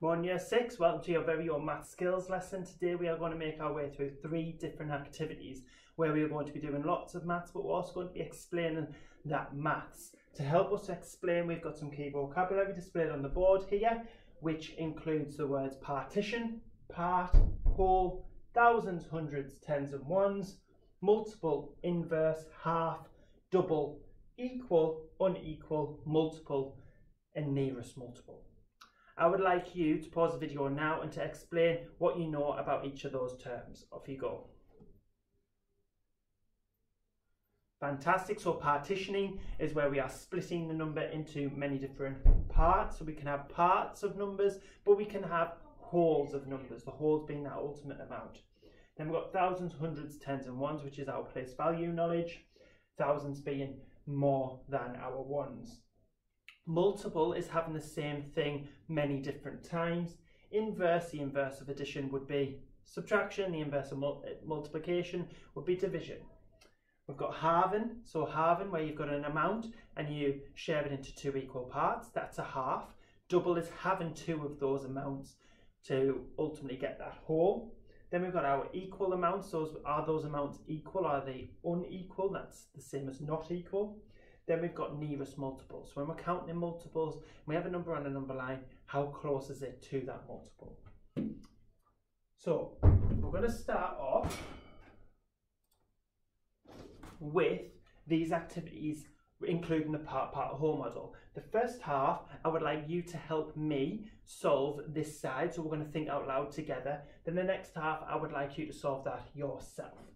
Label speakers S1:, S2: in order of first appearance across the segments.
S1: We're on year 6, welcome to your very own math skills lesson. Today we are going to make our way through 3 different activities where we are going to be doing lots of maths, but we're also going to be explaining that maths. To help us explain, we've got some key vocabulary displayed on the board here, which includes the words partition, part, whole, thousands, hundreds, tens and ones, multiple, inverse, half, double, equal, unequal, multiple and nearest multiple. I would like you to pause the video now and to explain what you know about each of those terms. Off you go. Fantastic. So partitioning is where we are splitting the number into many different parts. So we can have parts of numbers, but we can have wholes of numbers, the wholes being that ultimate amount. Then we've got thousands, hundreds, tens and ones, which is our place value knowledge. Thousands being more than our ones. Multiple is having the same thing many different times. Inverse, the inverse of addition would be subtraction. The inverse of multiplication would be division. We've got halving, so halving where you've got an amount and you share it into 2 equal parts. That's a half. Double is having 2 of those amounts to ultimately get that whole. Then we've got our equal amounts. Are those amounts equal? Are they unequal? That's the same as not equal. Then we've got nearest multiples. So when we're counting in multiples, we have a number on a number line. How close is it to that multiple? So we're going to start off with these activities, including the part whole model. The first half, I would like you to help me solve this side. So we're going to think out loud together. Then the next half, I would like you to solve that yourself.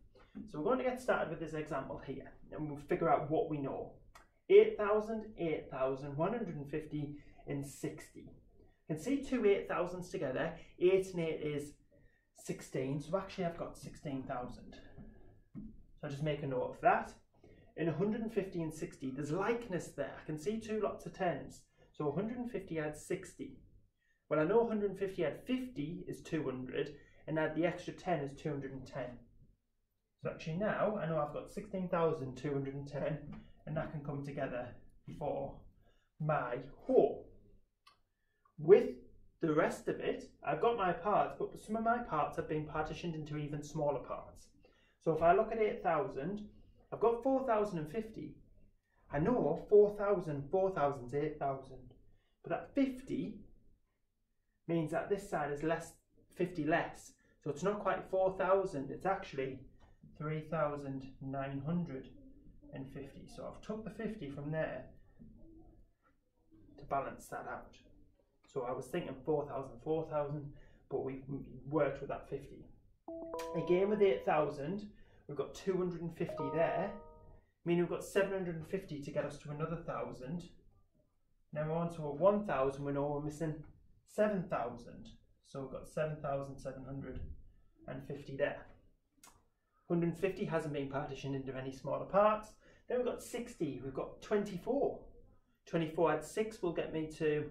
S1: So we're going to get started with this example here, and we'll figure out what we know. 8,000, 8,000, 150 and 60. You can see 2 8,000s together. 8 and 8 is 16, so actually I've got 16,000. So I'll just make a note of that. In 150 and 60, there's likeness there. I can see 2 lots of 10s. So 150 adds 60. Well, I know 150 add 50 is 200, and add the extra 10 is 210. So actually now, I know I've got 16,210, and that can come together for my whole. With the rest of it, I've got my parts, but some of my parts have been partitioned into even smaller parts. So if I look at 8,000, I've got 4,050. I know 4,000 is 8,000. But that 50 means that this side is 50 less. So it's not quite 4,000, it's actually 3,950. So I've took the 50 from there to balance that out. So I was thinking 4,000, but we worked with that 50. Again with 8,000, we've got 250 there, meaning we've got 750 to get us to another 1,000. Now we're on to a 1,000, we know we're missing 7,000. So we've got 7,750 there. 150 hasn't been partitioned into any smaller parts. Then we've got 60, we've got 24. 24 adds 6 will get me to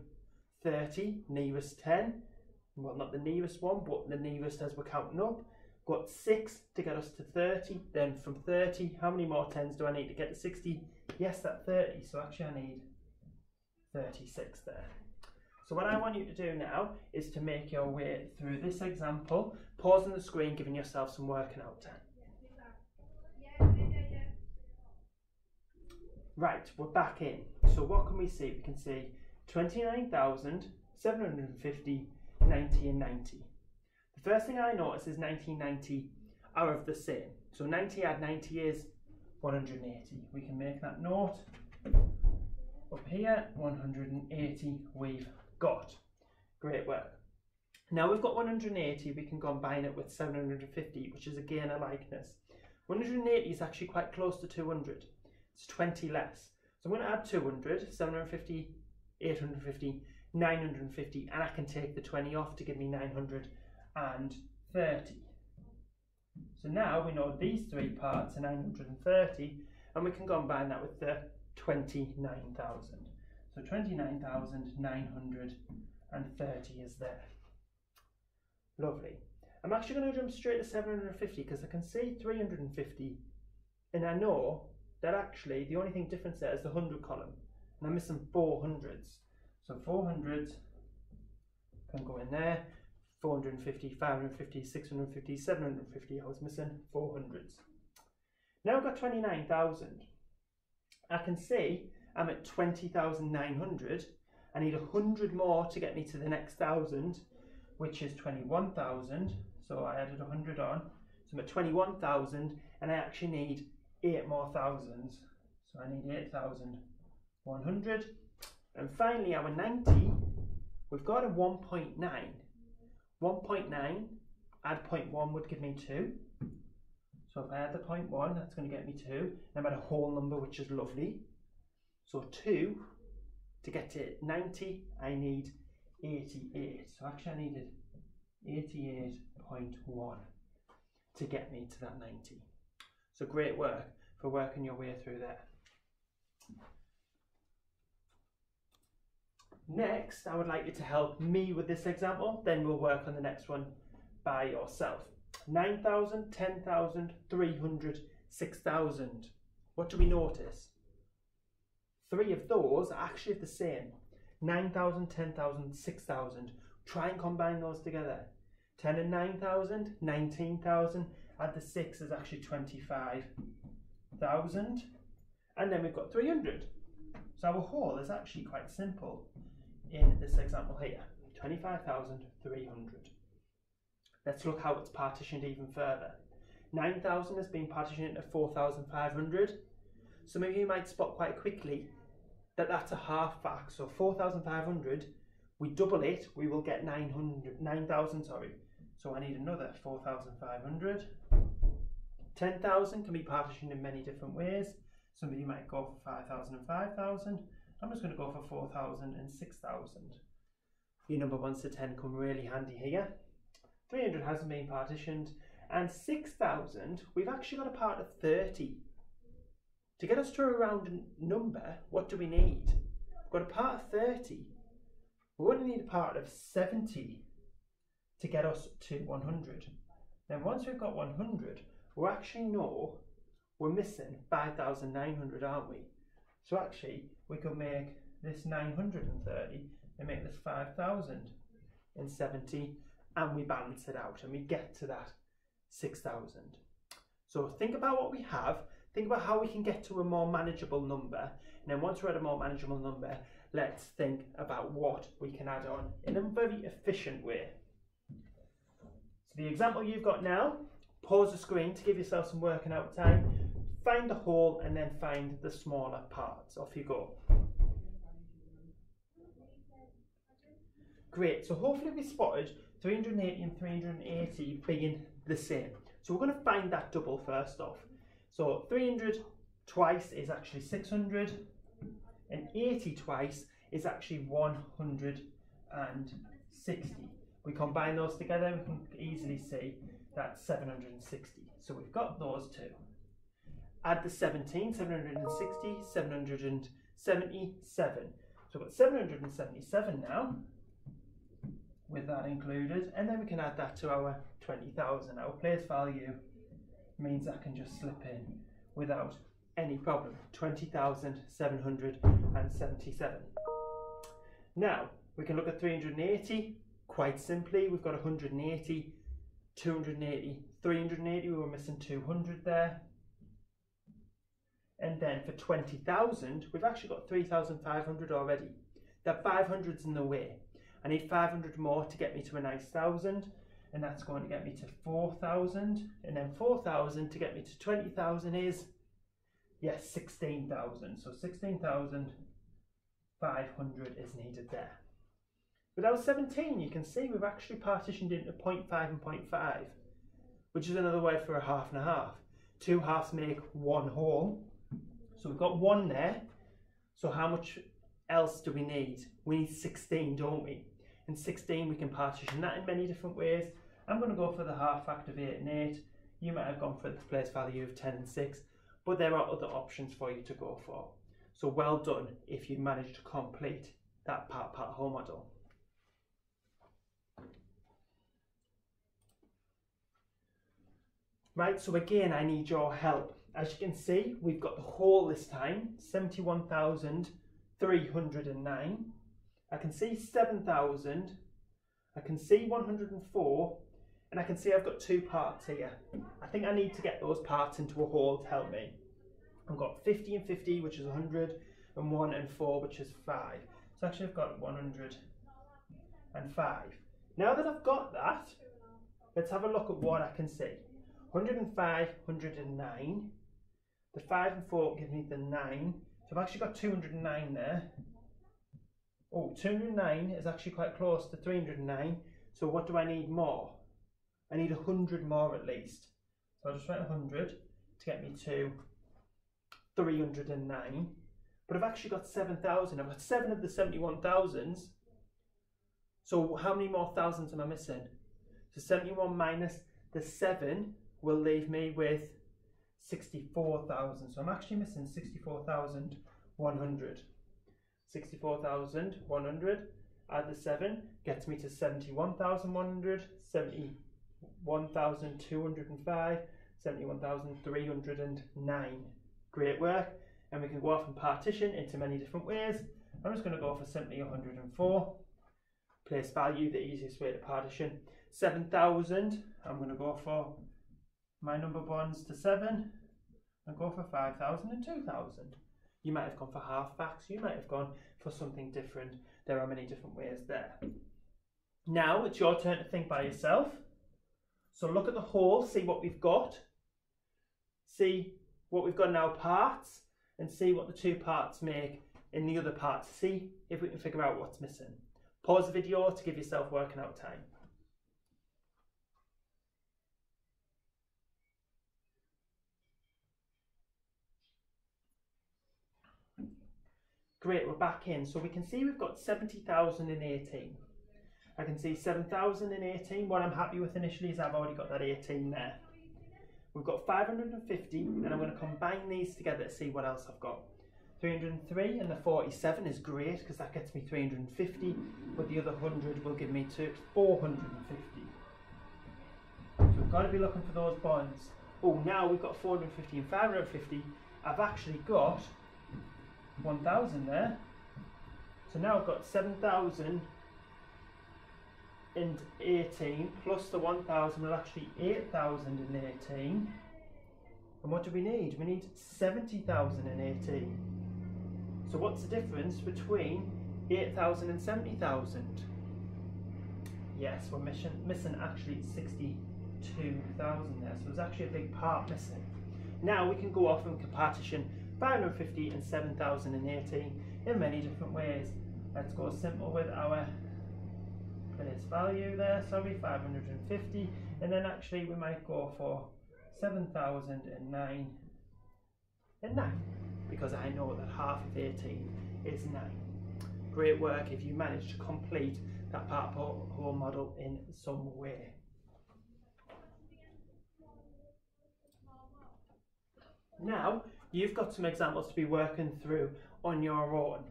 S1: 30, nearest 10. Well, not the nearest one, but the nearest as we're counting up. We've got 6 to get us to 30. Then from 30, how many more 10s do I need to get to 60? Yes, that 30. So actually I need 36 there. So what I want you to do now is to make your way through this example, pausing the screen, giving yourself some working out time. Right, we're back in. So what can we see? We can see 29,000, 750, 90 and 90. The first thing I notice is 90 and 90 are of the same. So 90 add 90 is 180. We can make that note. Up here, 180 we've got. Great work. Now we've got 180, we can combine it with 750, which is again a likeness. 180 is actually quite close to 200. It's 20 less. So I'm going to add 200, 750, 850, 950, and I can take the 20 off to give me 930. So now we know these 3 parts are 930, and we can combine that with the 29,000. So 29,930 is there. Lovely. I'm actually going to jump straight to 750 because I can see 350, and I know that actually the only thing different there is the 100 column, and I'm missing 400s. So 400 can go in there. 450, 550, 650, 750. I was missing 400s. Now I've got 29,000. I can see I'm at 20,900. I need 100 more to get me to the next 1,000, which is 21,000. So I added 100 on. So I'm at 21,000, and I actually need 8 more thousands. So I need 8,100. And finally, our 90, we've got a 1.9. 1.9, add 0.1 would give me 2. So if I add the 0.1, that's going to get me 2. And I'm at a whole number, which is lovely. So 2, to get to 90, I need 88. So actually I needed 88.1 to get me to that 90. So great work for working your way through there. Next, I would like you to help me with this example, then we'll work on the next one by yourself. 9,000, 10,000, 300, 6,000. What do we notice? 3 of those are actually the same. 9,000, 10,000, 6,000. Try and combine those together. 10 and 9,000, 19,000. Add the 6 is actually 25,000. And then we've got 300. So our whole is actually quite simple in this example here. 25,300. Let's look how it's partitioned even further. 9,000 has been partitioned into 4,500. Some of you might spot quite quickly that that's a half back. So 4,500, we double it, we will get 9,000, sorry. So I need another 4,500. 10,000 can be partitioned in many different ways. Some of you might go for 5,000 and 5,000. I'm just going to go for 4,000 and 6,000. Your number 1 to 10 come really handy here. 300 hasn't been partitioned. And 6,000, we've actually got a part of 30. To get us to a round number, what do we need? We've got a part of 30. We only need a part of 70 to get us to 100. Then once we've got 100, we actually know we're missing 5,900, aren't we? So actually, we could make this 930 and make this 5,070, and we balance it out and we get to that 6,000. So think about what we have, think about how we can get to a more manageable number, and then once we're at a more manageable number, let's think about what we can add on in a very efficient way. So the example you've got now, pause the screen to give yourself some working out time, find the whole and then find the smaller parts. Off you go. Great, so hopefully we spotted 380 and 380 being the same. So we're going to find that double first off. So 300 twice is actually 600, and 80 twice is actually 160. We combine those together, we can easily see that's 760. So we've got those two. Add the 17, 760, 777. So we've got 777 now, with that included, and then we can add that to our 20,000. Our place value means I can just slip in without any problem. 20,777. Now we can look at 380 quite simply. We've got 180, 280, 380. We were missing 200 there. And then for 20,000, we've actually got 3,500 already. That 500's in the way. I need 500 more to get me to a nice 1,000, and that's going to get me to 4,000, and then 4,000 to get me to 20,000 is, yes, 16,000. So 16,500 is needed there. With our 17, you can see we've actually partitioned into 0.5 and 0.5, which is another word for a half and a half. 2 halves make 1 whole. So we've got 1 there. So how much else do we need? We need 16, don't we? And 16, we can partition that in many different ways. I'm going to go for the half factor of 8 and 8. You might have gone for the place value of 10 and 6, but there are other options for you to go for. So well done if you managed to complete that part whole model. Right, so again, I need your help. As you can see, we've got the whole this time, 71,309. I can see 7,000 I can see 104, and I can see I've got two parts here. I think I need to get those parts into a whole to help me. I've got 50 and 50, which is 100, and 1 and 4, which is 5. So actually I've got 105. Now that I've got that, let's have a look at what I can see. 105, 109. The 5 and 4 give me the 9. So I've actually got 209 there. Oh, 209 is actually quite close to 309. So what do I need more? I need 100 more at least. So I'll just write 100 to get me to 309. But I've actually got 7,000. I've got 7 of the 71,000s. So how many more thousands am I missing? So 71 minus the 7 will leave me with 64,000. So I'm actually missing 64,100. 64,100, add the 7, gets me to 71,100, 71,205, 71,309. Great work. And we can go off and partition into many different ways. I'm just going to go for simply 104. Place value, the easiest way to partition. 7,000, I'm going to go for my number bonds to 7 and go for 5,000 and 2,000. You might have gone for half facts, you might have gone for something different. There are many different ways there. Now it's your turn to think by yourself. So look at the whole, see what we've got. See what we've got in our parts and see what the two parts make in the other parts. See if we can figure out what's missing. Pause the video to give yourself working out time. Great, we're back in. So we can see we've got 70,018. I can see 7,018. What I'm happy with initially is I've already got that 18 there. We've got 550, and I'm going to combine these together to see what else I've got. 303 and the 47 is great because that gets me 350, but the other 100 will give me to 450. So we've got to be looking for those bonds. Oh, now we've got 450 and 550. I've actually got 1,000 there. So now I've got 7,018 plus the 1,000 will actually 8,018. And what do we need? We need 70,018. So what's the difference between 8,000 and 70,000? Yes, we're missing actually 62,000 there. So there's actually a big part missing. Now we can go off and partition 550 and 7,018 in many different ways. Let's go simple with our place value there, 550, and then actually we might go for 7,009 and 9, because I know that half of 18 is 9. Great work if you manage to complete that part whole model in some way. Now you've got some examples to be working through on your own.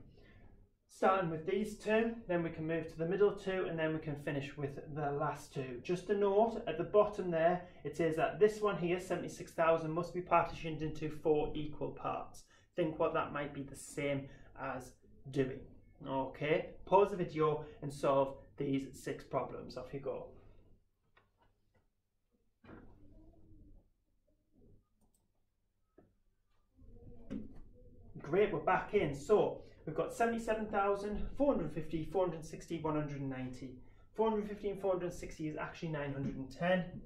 S1: Starting with these two, then we can move to the middle two, and then we can finish with the last two. Just a note, at the bottom there, it says that this one here, 76,000, must be partitioned into 4 equal parts. Think what that might be the same as doing. Okay, pause the video and solve these 6 problems. Off you go. Great, we're back in. So we've got 77,000, 450, 460, 190. 450 and 460 is actually 910,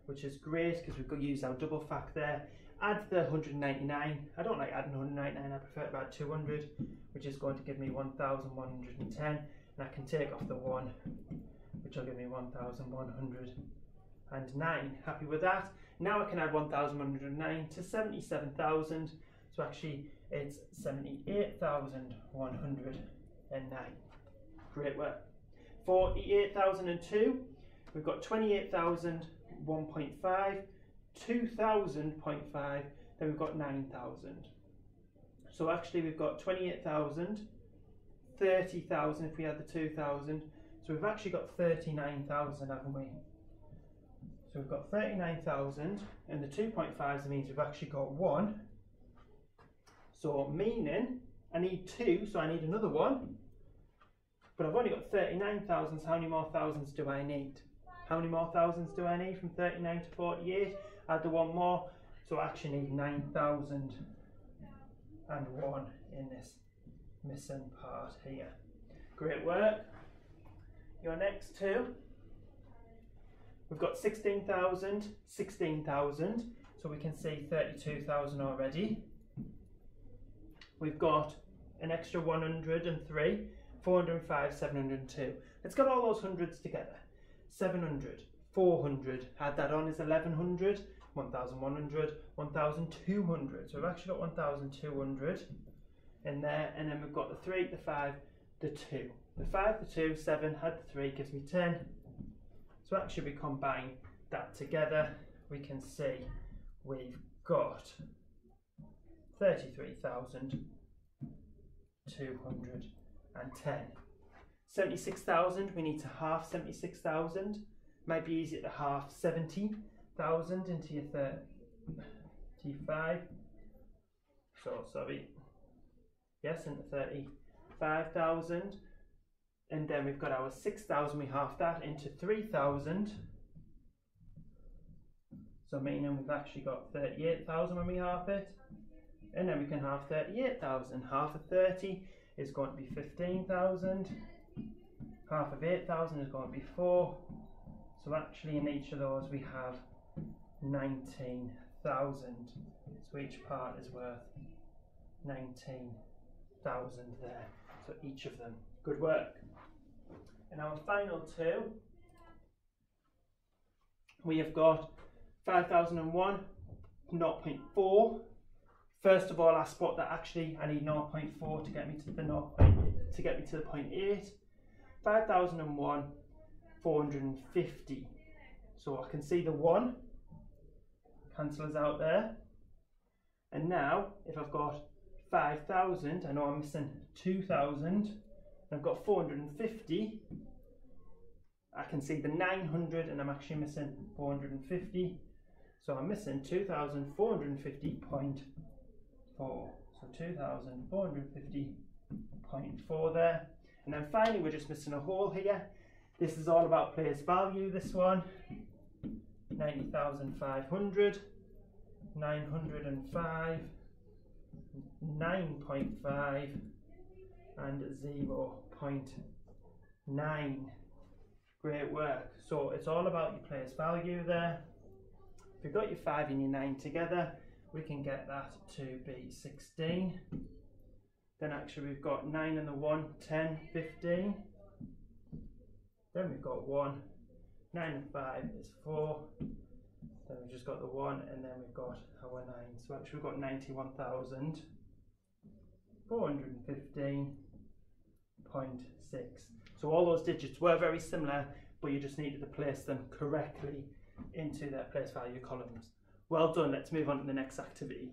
S1: which is great because we've got to use our double fact there. Add the 199. I don't like adding 199, I prefer about 200, which is going to give me 1,110. And I can take off the 1, which will give me 1,109. Happy with that? Now I can add 1,109 to 77,000. So actually it's 78,109. Great work. For 8,002, we've got 28,001.5, 2,000.5, then we've got 9,000. So actually we've got 28,000, 30,000 if we add the 2,000. So we've actually got 39,000, haven't we? So we've got 39,000, and the 2.5s means we've actually got 1. So meaning I need 2, so I need another 1. But I've only got 39 thousandths. How many more thousands do I need? How many more thousands do I need from 39 to 48? Add the one more. So I actually need 9,001 in this missing part here. Great work. Your next two. We've got 16,000, 16,000. So we can see 32,000 already. We've got an extra 103, 405, 702. Let's get all those hundreds together. 700, 400, add that on is 1100, 1100, 1200. So we've actually got 1200 in there, and then we've got the 3, the 5, the 2. The 5, the 2, 7, add the 3 gives me 10. So actually we combine that together, we can see we've got 33,210. 76,000, we need to half 76,000. Might be easier to half 70,000 into your 35. So sorry. Yes, into 35,000. And then we've got our 6,000, we half that into 3,000. So meaning we've actually got 38,000 when we half it. And then we can half 38,000. Half of 30 is going to be 15,000. Half of 8,000 is going to be 4. So actually in each of those we have 19,000. So each part is worth 19,000 there. So each of them. Good work. And our final two, we have got 5,001, 0.4. First of all, I spot that actually I need 0.4 to get me to the 0.8. 5,001, 450. So I can see the 1 cancels out there. And now, if I've got 5,000, I know I'm missing 2,000. I've got 450. I can see the 900, and I'm actually missing 450. So I'm missing 2,450.4. So 2,450.4 there. And then finally, we're just missing a hole here. This is all about place value, this one. 90,500, 905, 9.5, and 0.9. Great work. So it's all about your place value there. If you've got your 5 and your 9 together, we can get that to be 16. Then actually we've got 9 and the 1, 10, 15. Then we've got 1, 9 and 5 is 4. Then we've just got the 1, and then we've got our 9. So actually we've got 91,415.6. So all those digits were very similar, but you just needed to place them correctly into their place value columns. Well done, let's move on to the next activity.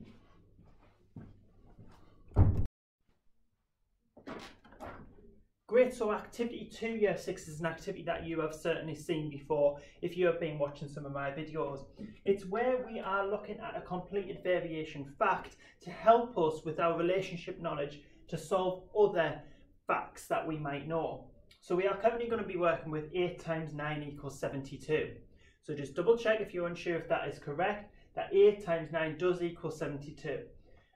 S1: Great, so activity 2, year 6 is an activity that you have certainly seen before if you have been watching some of my videos. It's where we are looking at a completed variation fact to help us with our relationship knowledge to solve other facts that we might know. So we are currently going to be working with 8 times 9 equals 72. So just double check if you're unsure if that is correct, that 8 times 9 does equal 72.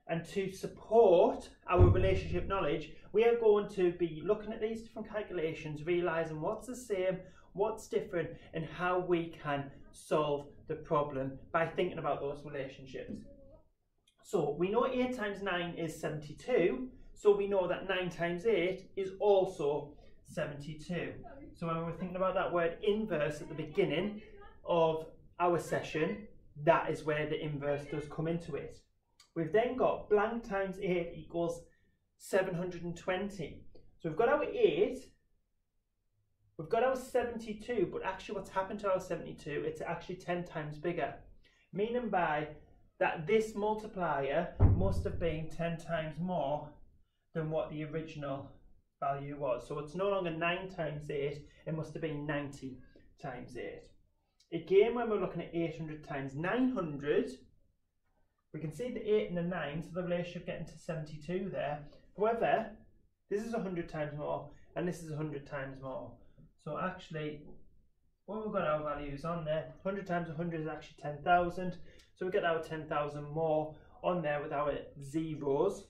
S1: And to support our relationship knowledge, we are going to be looking at these different calculations, realising what's the same, what's different, and how we can solve the problem by thinking about those relationships. So we know 8 times 9 is 72, so we know that 9 times 8 is also 72. So when we're thinking about that word inverse at the beginning of our session, that is where the inverse does come into it. We've then got blank times 8 equals 720. So we've got our 8, we've got our 72, but actually what's happened to our 72, it's actually 10 times bigger. Meaning by that this multiplier must have been 10 times more than what the original value was. So it's no longer 9 times 8, it must have been 90 times 8. Again, when we're looking at 800 times 900, we can see the 8 and the 9, so the relationship getting to 72 there. However, This is 100 times more, and this is 100 times more. So actually, when we've got our values on there, 100 times 100 is actually 10,000. So we get our 10,000 more on there with our zeros.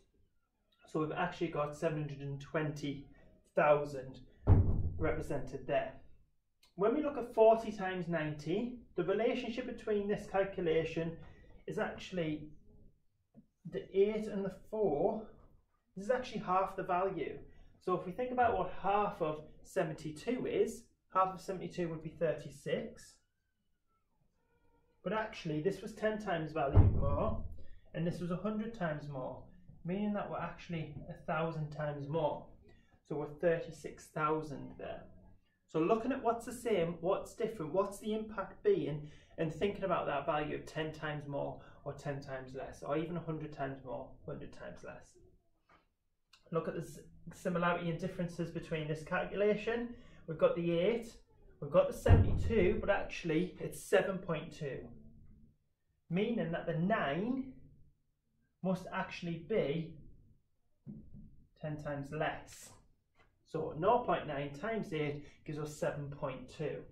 S1: So we've actually got 720,000 represented there. When we look at 40 times 90, the relationship between this calculation is actually the 8 and the 4. This is actually half the value. So if we think about what half of 72 is, half of 72 would be 36. But actually this was 10 times value more, and this was 100 times more, meaning that we're actually 1,000 times more. So we're 36,000 there. So looking at what's the same, what's different, what's the impact being, and thinking about that value of 10 times more or 10 times less, or even 100 times more, 100 times less. Look at the similarity and differences between this calculation. We've got the 8, we've got the 72, but actually it's 7.2. Meaning that the 9 must actually be 10 times less. So 0.9 times 8 gives us 7.2.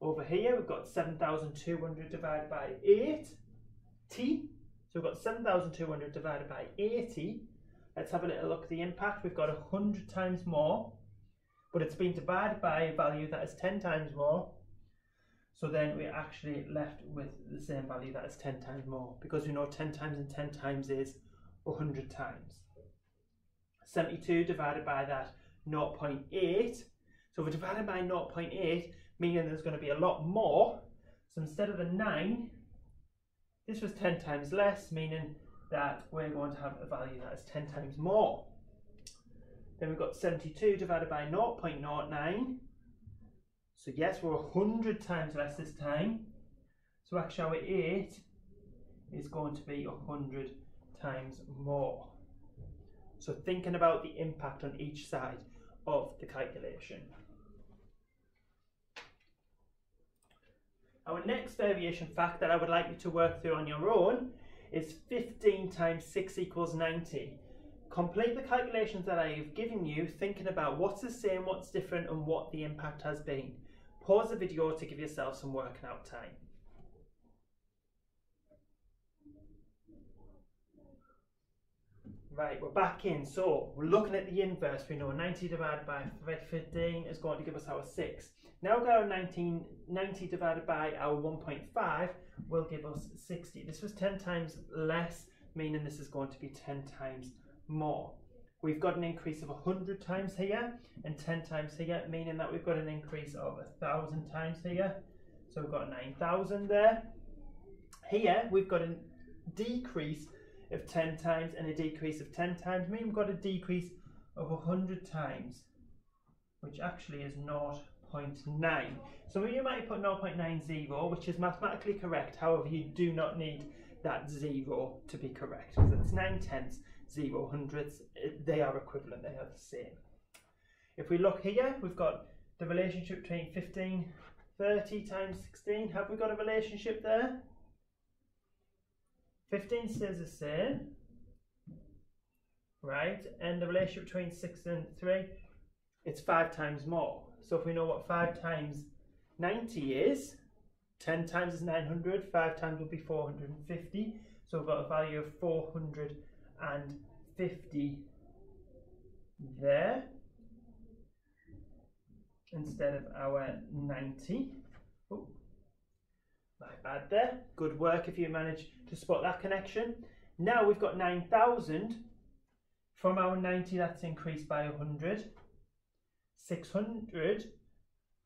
S1: Over here we've got 7,200 divided by 8t. So we've got 7,200 divided by 80. Let's have a little look at the impact. We've got 100 times more, but it's been divided by a value that is 10 times more. So then we're actually left with the same value that is 10 times more, because we know 10 times and 10 times is 100 times. 72 divided by that 0.8. So we're divided by 0.8, meaning there's going to be a lot more. So instead of the 9, this was 10 times less, meaning that we're going to have a value that is 10 times more. Then we've got 72 divided by 0.09. So yes, we're 100 times less this time. So actually our 8 is going to be 100 times more. So thinking about the impact on each side of the calculation. Our next variation fact that I would like you to work through on your own is 15 times 6 equals 90. Complete the calculations that I have given you, thinking about what's the same, what's different, and what the impact has been. Pause the video to give yourself some working out time. Right, we're back in. So we're looking at the inverse. We know 90 divided by 15 is going to give us our 6. Now we've got our 90 divided by our 1.5 will give us 60. This was 10 times less, meaning this is going to be 10 times more. We've got an increase of 100 times here and 10 times here, meaning that we've got an increase of 1,000 times here. So we've got 9,000 there. Here we've got a decrease of 10 times and a decrease of 10 times, meaning we've got a decrease of 100 times, which actually is 0.9. Some of you might put 0.90, which is mathematically correct. However, you do not need that 0 to be correct, because it's 9 tenths, 0 hundredths. They are equivalent, they are the same. If we look here, we've got the relationship between 30 times 16. Have we got a relationship there? 15 stays the same, right? And the relationship between 6 and 3, it's 5 times more. So if we know what 5 times 90 is, 10 times is 900, 5 times will be 450. So we've got a value of 450 there instead of our 90. Oh, my bad there. Good work if you manage to spot that connection. Now we've got 9,000 from our 90, that's increased by 100. 600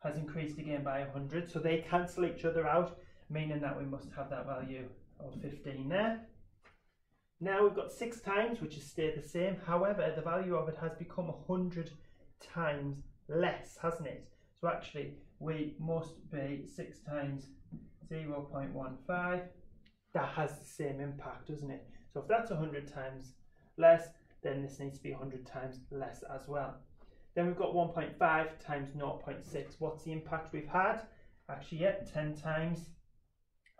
S1: has increased again by 100, so they cancel each other out, meaning that we must have that value of 15 there. Now we've got 6 times, which has stayed the same. However, the value of it has become 100 times less, hasn't it? So actually we must be 6 times 0.15. That has the same impact, doesn't it? So if that's 100 times less, then this needs to be 100 times less as well. Then we've got 1.5 times 0.6. What's the impact we've had? Actually, yeah, 10 times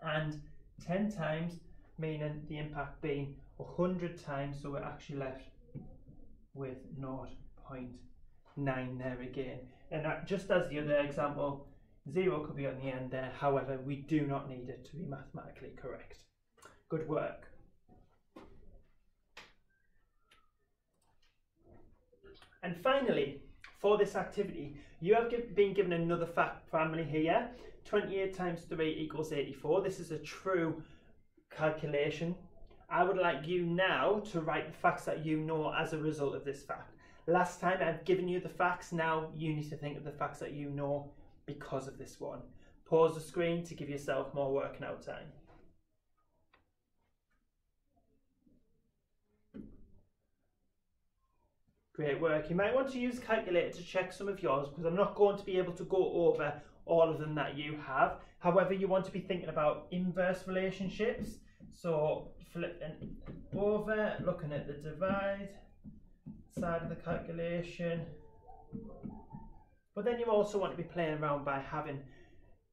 S1: and 10 times, meaning the impact being 100 times. So we're actually left with 0.9 there again. And just as the other example, 0 could be on the end there. However, we do not need it to be mathematically correct. Good work. And finally, for this activity, you have been given another fact family here. 28 times 3 equals 84. This is a true calculation. I would like you now to write the facts that you know as a result of this fact. Last time I've given you the facts, now you need to think of the facts that you know because of this one. Pause the screen to give yourself more working out time. Great work. You might want to use a calculator to check some of yours because I'm not going to be able to go over all of them that you have. However, you want to be thinking about inverse relationships. So flipping over, looking at the divide side of the calculation. But then you also want to be playing around by having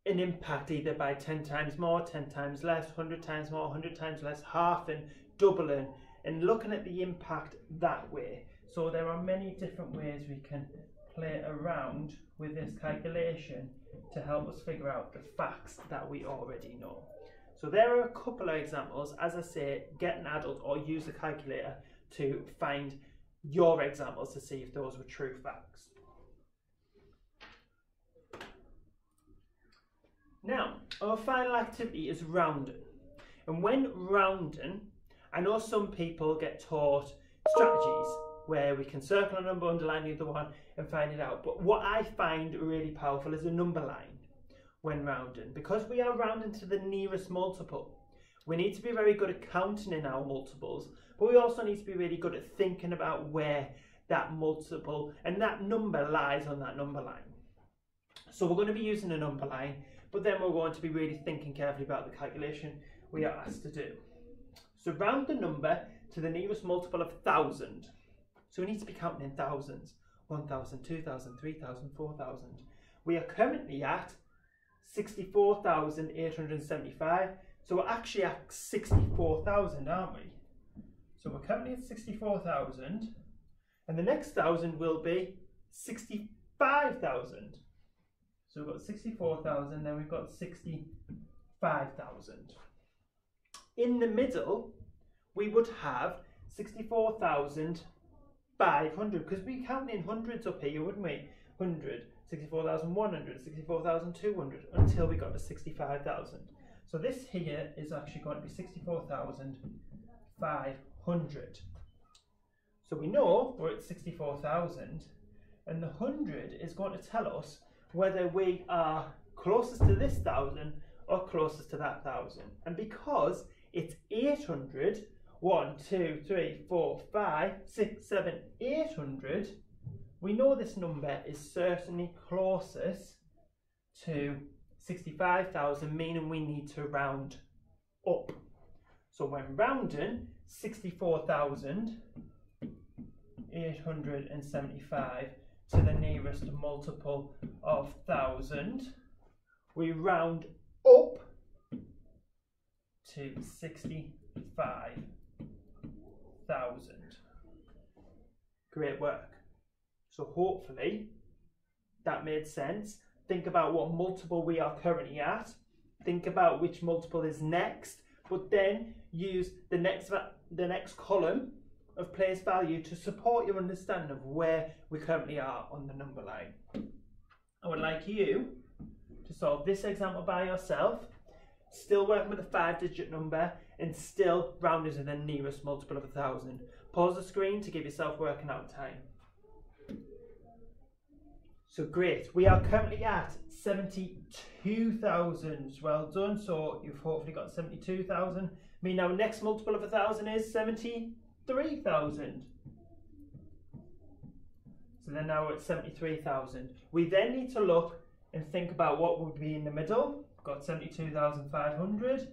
S1: an impact either by 10 times more, 10 times less, 100 times more, 100 times less, halving, doubling, and looking at the impact that way. So there are many different ways we can play around with this calculation to help us figure out the facts that we already know. So there are a couple of examples. As I say, get an adult or use a calculator to find your examples to see if those were true facts. Now, our final activity is rounding. And when rounding, I know some people get taught strategies where we can circle a number, underline the other one and find it out. But what I find really powerful is a number line when rounding. Because we are rounding to the nearest multiple, we need to be very good at counting in our multiples, but we also need to be really good at thinking about where that multiple and that number lies on that number line. So we're going to be using a number line, but then we're going to be really thinking carefully about the calculation we are asked to do. So round the number to the nearest multiple of 1,000. So we need to be counting in thousands. 1,000, 2,000, 3,000, 4,000. We are currently at 64,875. So we're actually at 64,000, aren't we? So we're currently at 64,000. And the next 1,000 will be 65,000. So we've got 64,000, then we've got 65,000. In the middle, we would have 64,500, because we're counting in hundreds up here, wouldn't we? 100, 64,100, 64,200, until we got to 65,000. So this here is actually going to be 64,500. So we know we're at 64,000, and the 100 is going to tell us whether we are closest to this 1,000 or closest to that 1,000. And because it's 800, 1, 2, 3, 4, 5, 6, 7, 800, we know this number is certainly closest to 65,000, meaning we need to round up. So when rounding 64,875 to the nearest multiple of 1,000, we round up to 65,000. Great work. So hopefully that made sense. Think about what multiple we are currently at. Think about which multiple is next, but then use the next column of place value to support your understanding of where we currently are on the number line. I would like you to solve this example by yourself, still working with a 5-digit number and still rounding to the nearest multiple of 1,000. Pause the screen to give yourself working out time. So great, we are currently at 72,000. Well done, so you've hopefully got 72,000. I mean, our next multiple of 1,000 is 73,000. So then now we're at 73,000. We then need to look and think about what would be in the middle. We've got 72,500.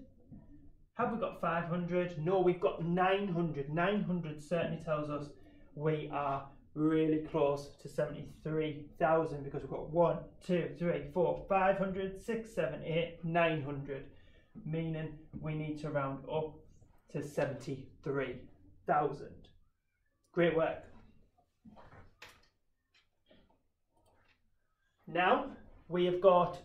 S1: Have we got 500? No, we've got 900. 900 certainly tells us we are really close to 73,000 because we've got 1, 2, 3, 4, 500, 6, 7, 8, 900, meaning we need to round up to 73,000. Great work. Now we have got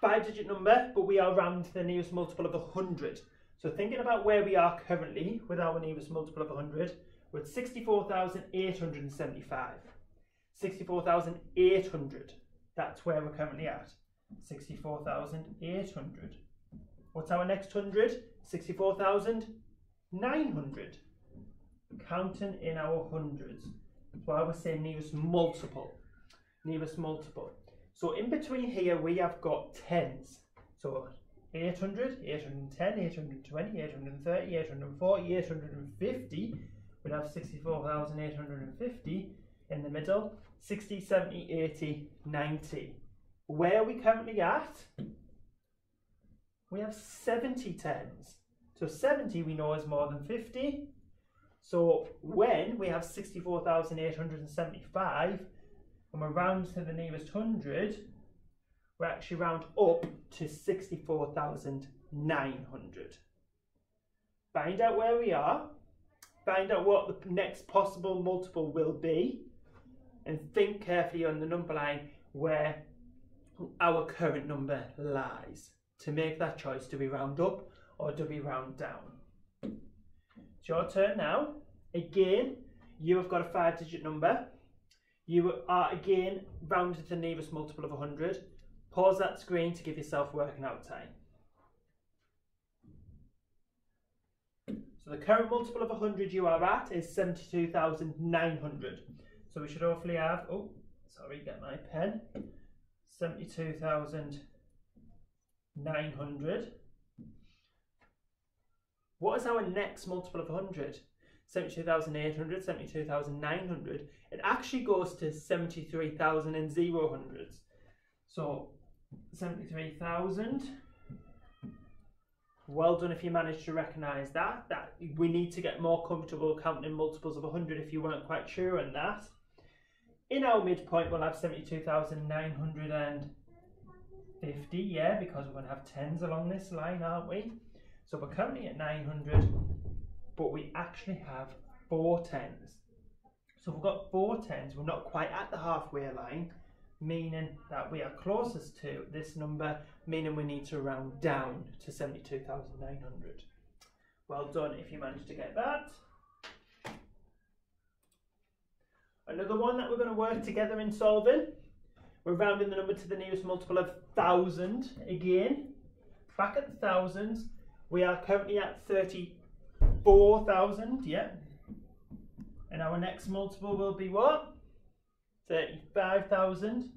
S1: 5-digit number, but we are rounding to the nearest multiple of 100. So thinking about where we are currently with our nearest multiple of 100, we're at 64,875. 64,800. That's where we're currently at. 64,800. What's our next 100? 64,900. Counting in our hundreds. That's why we're saying nearest multiple. Nearest multiple. So in between here we have got tens. So 800, 810, 820, 830, 840, 850. We'd have 64,850 in the middle. 60, 70, 80, 90. Where are we currently at? We have 70 tens. So 70 we know is more than 50. So when we have 64,875 and we're round to the nearest 100, we actually round up to 64,900. Find out where we are, find out what the next possible multiple will be, and think carefully on the number line where our current number lies to make that choice. Do we round up or do we round down? It's your turn now. Again, you have got a 5-digit number. You are again rounded to the nearest multiple of 100. Pause that screen to give yourself working out time. So the current multiple of 100 you are at is 72,900. So we should hopefully have, oh, sorry, get my pen. 72,900. What is our next multiple of 100? 72,800, 72,900. It actually goes to 73,000 in 0 So 73,000. Well done if you managed to recognise that. We need to get more comfortable counting multiples of 100 if you weren't quite sure on that. In our midpoint we'll have 72,950, yeah, because we're going to have tens along this line, aren't we? So we're currently at 900, but we actually have 4 tens. So we've got 4 tens, we're not quite at the halfway line, meaning that we are closest to this number, meaning we need to round down to 72,900. Well done if you managed to get that. Another one that we're going to work together in solving. We're rounding the number to the nearest multiple of 1,000 again. Back at the thousands, we are currently at 34,000, yeah. And our next multiple will be what? 35,000.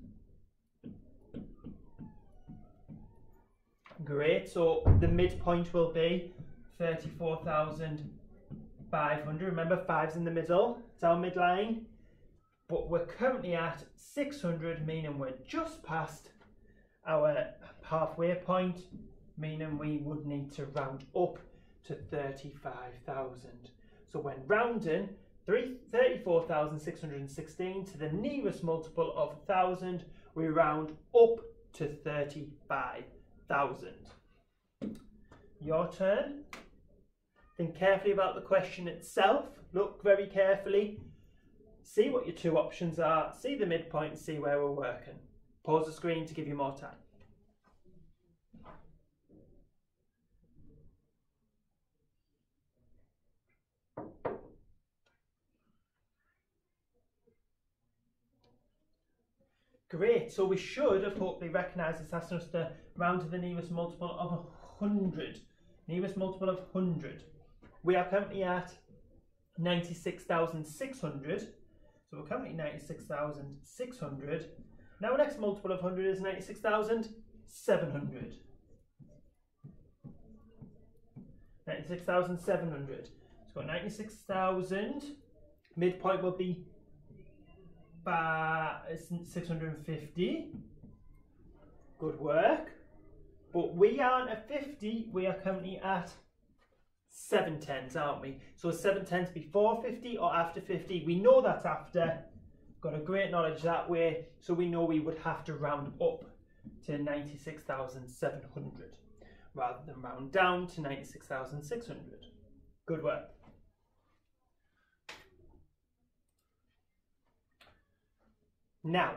S1: Great, so the midpoint will be 34,500. Remember, 5's in the middle, it's our midline. But we're currently at 600, meaning we're just past our halfway point, meaning we would need to round up to 35,000. So when rounding 34,616 to the nearest multiple of 1,000, we round up to 35,000. Your turn. Think carefully about the question itself. Look very carefully. See what your 2 options are. See the midpoint. See where we're working. Pause the screen to give you more time. Great, so we should have hopefully recognised it's asking us to round to the nearest multiple of 100. Nearest multiple of 100. We are currently at 96,600. So we're currently 96,600. Now our next multiple of 100 is 96,700. 96,700. So 96,000. Midpoint will be 650. Good work. But we aren't at 50, we are currently at 7 tens, aren't we? So 7 tens before 50 or after 50? We know that's after. Got a great knowledge that way, so we know we would have to round up to 96,700 rather than round down to 96,600. Good work. Now,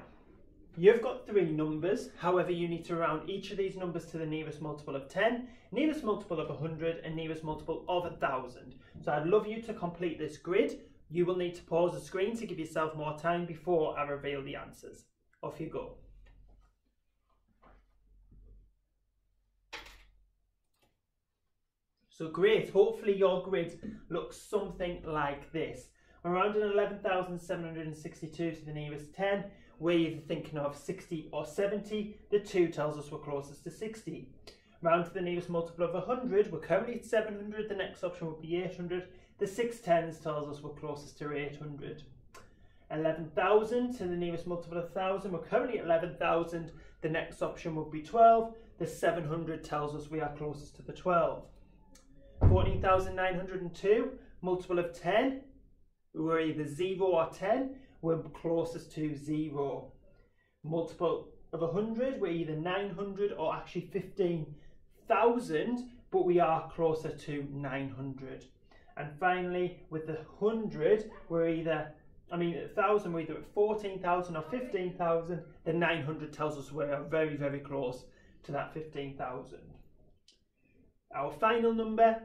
S1: You've got 3 numbers, however you need to round each of these numbers to the nearest multiple of 10, nearest multiple of 100 and nearest multiple of 1000. So I'd love you to complete this grid. You will need to pause the screen to give yourself more time before I reveal the answers. Off you go. So great, hopefully your grid looks something like this. We're rounding 11,762 to the nearest 10. We're either thinking of 60 or 70. The 2 tells us we're closest to 60. Round to the nearest multiple of 100. We're currently at 700. The next option would be 800. The 6 tens tells us we're closest to 800. 11,000 to the nearest multiple of 1,000. We're currently at 11,000. The next option would be 12. The 700 tells us we are closest to the 12. 14,902, multiple of 10. We're either 0 or 10. We're closest to 0. Multiple of 100, we're either 900 or actually 15,000, but we are closer to 900. And finally, with the 100, we're either, 1,000, we're either at 14,000 or 15,000. The 900 tells us we're very, very close to that 15,000. Our final number,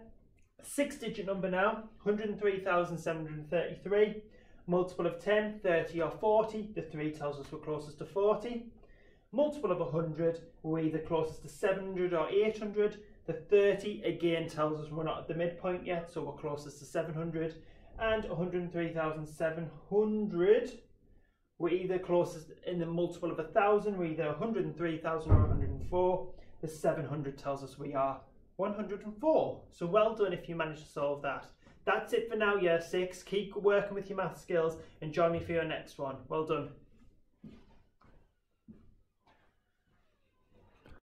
S1: 6-digit number now, 103,733. Multiple of 10, 30 or 40. The 3 tells us we're closest to 40. Multiple of 100, we're either closest to 700 or 800. The 30 again tells us we're not at the midpoint yet, so we're closest to 700. And 103,700, we're either closest in the multiple of 1,000, we're either 103,000 or 104. The 700 tells us we are 104. So well done if you managed to solve that. That's it for now, year 6. Keep working with your math skills and join me for your next one. Well done.